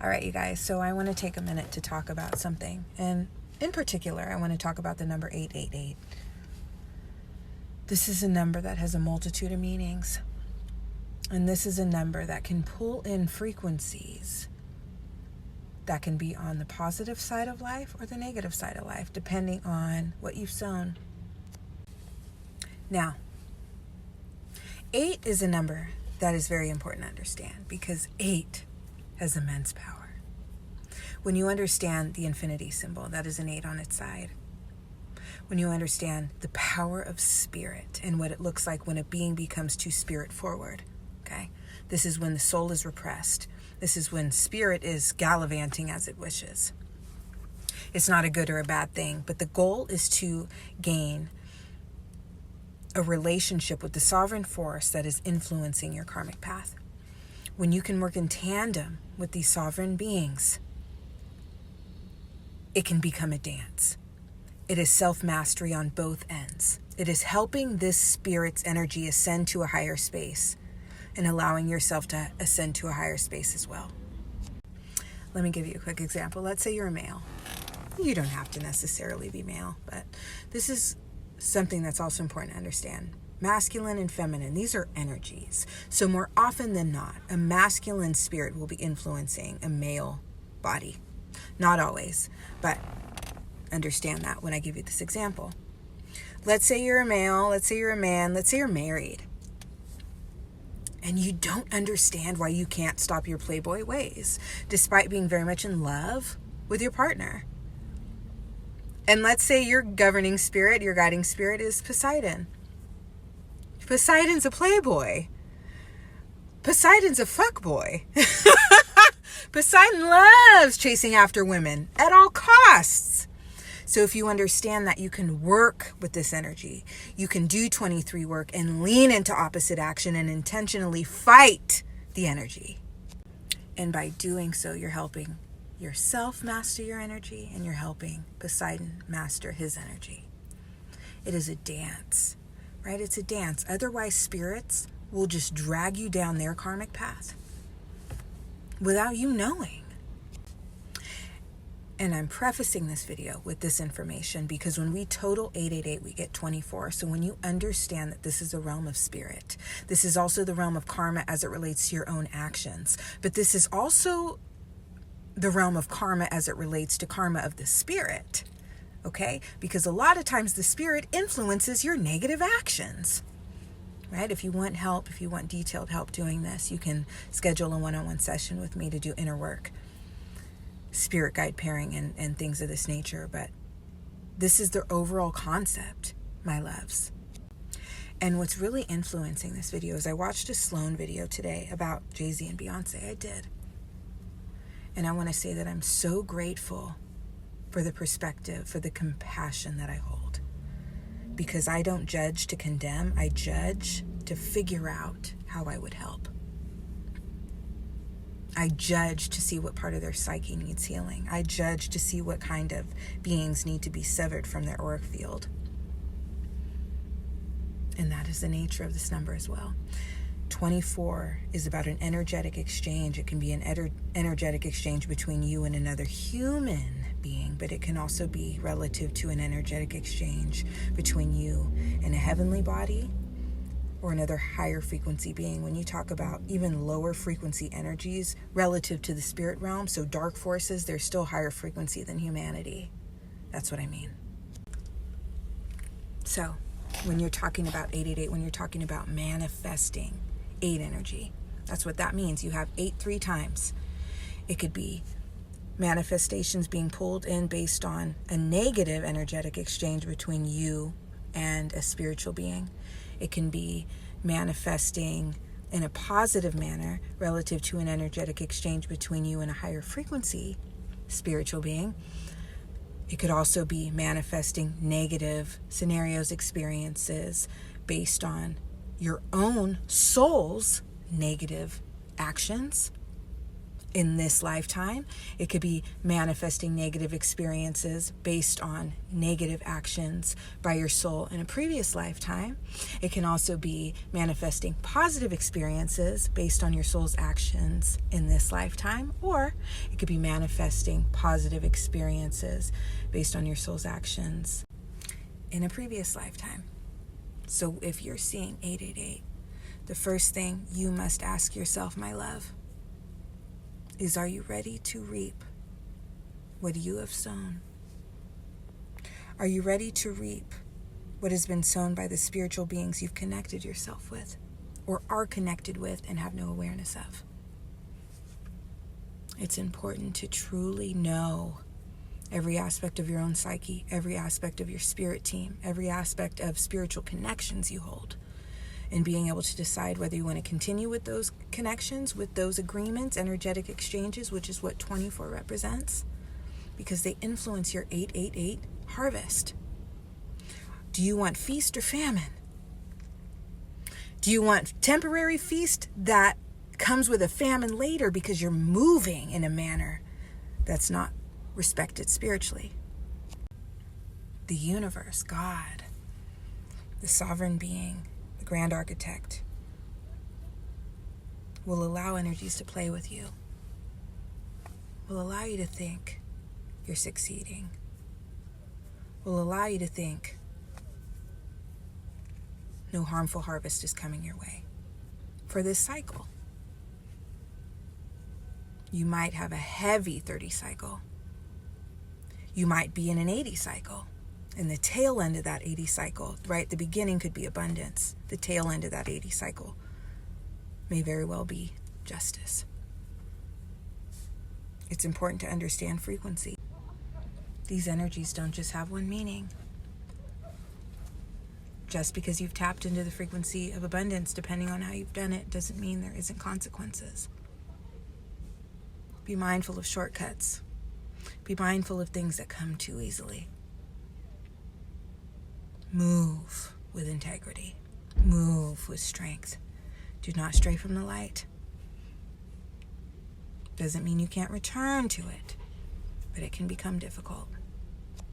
All right, you guys, so I want to take a minute to talk about something. And in particular, I want to talk about the number 888. This is a number that has a multitude of meanings. And this is a number that can pull in frequencies that can be on the positive side of life or the negative side of life, depending on what you've sown. Now, 8 is a number that is very important to understand because 8 has immense power. When you understand the infinity symbol, that is an 8 on its side. When you understand the power of spirit and what it looks like when a being becomes too spirit forward, okay? This is when the soul is repressed. This is when spirit is gallivanting as it wishes. It's not a good or a bad thing, but the goal is to gain a relationship with the sovereign force that is influencing your karmic path. When you can work in tandem with these sovereign beings, it can become a dance. It is self-mastery on both ends. It is helping this spirit's energy ascend to a higher space and allowing yourself to ascend to a higher space as well. Let me give you a quick example. Let's say you're a male. You don't have to necessarily be male, but this is something that's also important to understand. Masculine and feminine, these are energies. So more often than not, a masculine spirit will be influencing a male body. Not always, but understand that when I give you this example. Let's say you're a male, let's say you're a man, let's say you're married. And you don't understand why you can't stop your playboy ways, despite being very much in love with your partner. And let's say your governing spirit, your guiding spirit is Poseidon. Poseidon's a playboy. Poseidon's a fuckboy. Poseidon loves chasing after women at all costs. So if you understand that you can work with this energy, you can do 23 work and lean into opposite action and intentionally fight the energy. And by doing so, you're helping yourself master your energy and you're helping Poseidon master his energy. It is a dance, right? It's a dance. Otherwise, spirits will just drag you down their karmic path without you knowing. And I'm prefacing this video with this information because when we total 888, we get 24. So when you understand that this is a realm of spirit, this is also the realm of karma as it relates to your own actions. But this is also the realm of karma as it relates to karma of the spirit. Okay? Because a lot of times the spirit influences your negative actions. Right? If you want help, if you want detailed help doing this, you can schedule a one-on-one session with me to do inner work, spirit guide pairing and things of this nature. But this is the overall concept, my loves. And what's really influencing this video is I watched a Sloan video today about Jay-Z and Beyonce. I did. And I want to say that I'm so grateful for the perspective, for the compassion that I hold. Because I don't judge to condemn, I judge to figure out how I would help. I judge to see what part of their psyche needs healing. I judge to see what kind of beings need to be severed from their auric field. And that is the nature of this number as well. 24 is about an energetic exchange. It can be an energetic exchange between you and another human being, but it can also be relative to an energetic exchange between you and a heavenly body or another higher frequency being. When you talk about even lower frequency energies relative to the spirit realm, so dark forces, they're still higher frequency than humanity. That's what I mean. So when you're talking about 888, when you're talking about manifesting 8 energy, that's what that means. You have 8 3 times. It could be manifestations being pulled in based on a negative energetic exchange between you and a spiritual being. It can be manifesting in a positive manner relative to an energetic exchange between you and a higher frequency spiritual being. It could also be manifesting negative scenarios, experiences based on your own soul's negative actions in this lifetime. It could be manifesting negative experiences based on negative actions by your soul in a previous lifetime. It can also be manifesting positive experiences based on your soul's actions in this lifetime, or it could be manifesting positive experiences based on your soul's actions in a previous lifetime. So if you're seeing 888, the first thing you must ask yourself, my love, is, are you ready to reap what you have sown? Are you ready to reap what has been sown by the spiritual beings you've connected yourself with, or are connected with and have no awareness of? It's important to truly know every aspect of your own psyche, every aspect of your spirit team, every aspect of spiritual connections you hold, and being able to decide whether you want to continue with those connections, with those agreements, energetic exchanges, which is what 24 represents, because they influence your 888 harvest. Do you want feast or famine? Do you want temporary feast that comes with a famine later because you're moving in a manner that's not respected spiritually? The universe, God, the sovereign being, the grand architect, will allow energies to play with you, will allow you to think you're succeeding, will allow you to think no harmful harvest is coming your way for this cycle. You might have a heavy 30 cycle. You might be in an 80 cycle. And the tail end of that 80 cycle, right? The beginning could be abundance. The tail end of that 80 cycle may very well be justice. It's important to understand frequency. These energies don't just have one meaning. Just because you've tapped into the frequency of abundance, depending on how you've done it, doesn't mean there isn't consequences. Be mindful of shortcuts. Be mindful of things that come too easily. Move with integrity. Move with strength. Do not stray from the light. Doesn't mean you can't return to it, but it can become difficult.